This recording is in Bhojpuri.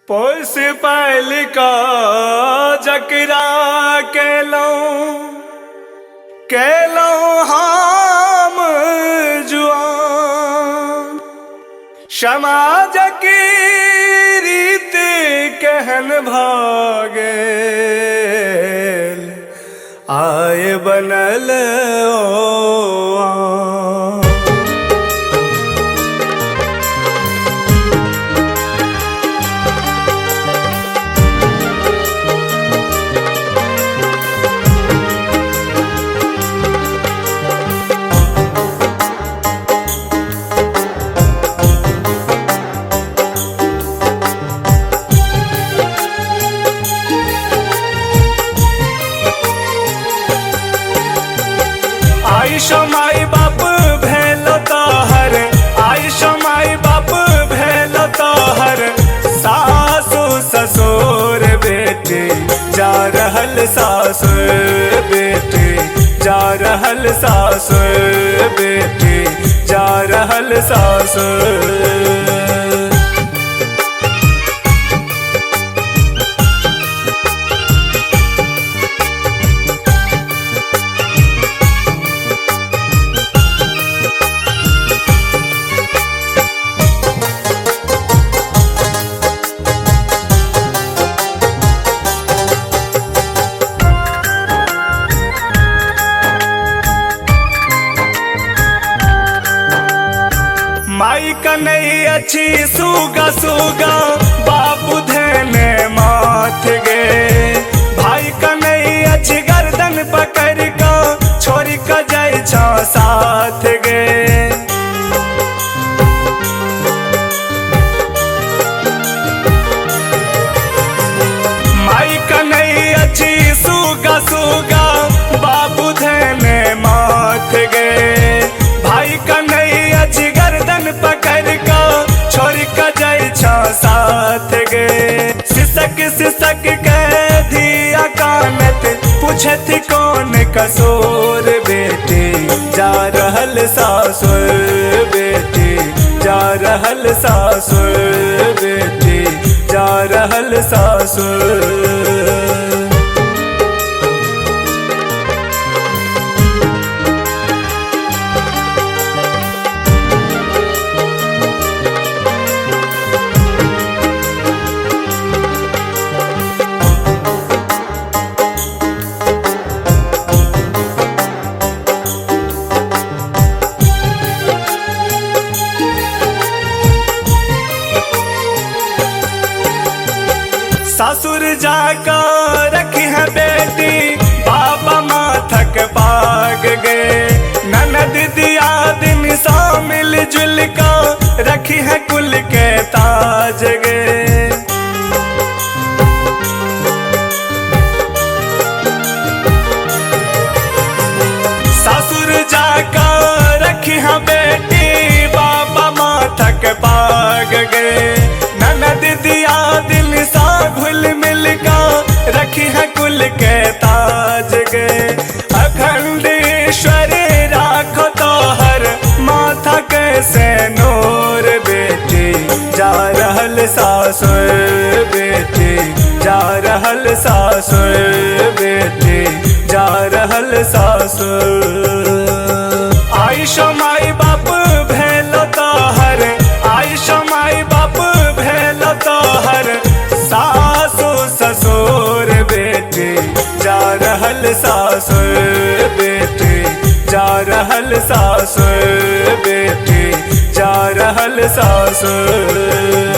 पोस पाल का जकरा केलो हम जुआन समाज की रीत कहन भागे आए बनल आयुष माई बाप भेल तोहर आयुष माई बाप भेल तोहर सासु ससुर बेटे जा रहल सासुर बेटे जा रहल सासुर बेटे जा रहल सासुर। माई कन्हई अच्छी सुगा सुगा बाबू धने माथ गे भाई कन्हई अच्छी गर्दन पकड़ का छोरी का जाय छा साथ गे। माई कन्हई अच्छी सुगा सुगा बाबू धने माथ गे भाई कन्हई अच्छी पकड़ का छोरी का जाय छा साथ गे। सिसक सिसक कह दिया कानत पूछे थी कौन कसूर बेटे जा रहल सासुर बेटे जा रहल सासुर बेटे जा रहल सासुर। ससुर जाका रखी है बेटी बाबा माथक पाग गए ननद दिया दिन सा मिल जुल का रखी है कुल के ताज गे। ससुर जाका रखी है बेटी बाबा माथक पाग गए ननद दिया दिल सा घुल मिल का रखी है कुल के ताज गे। अखंडेश्वर राखो तोहर माथा कैसे नूर बेटे जा रहल सासुर बेटे जा रहल सासुर बेटे जा रहल सासुर। आयुष माई बाप भेल तोहर आयुष माई बाप भेल तोहर सासु ससुर बेटे जा रहल सासुर बेटे जा रहल सासुर बेटे जा रहल सासुर।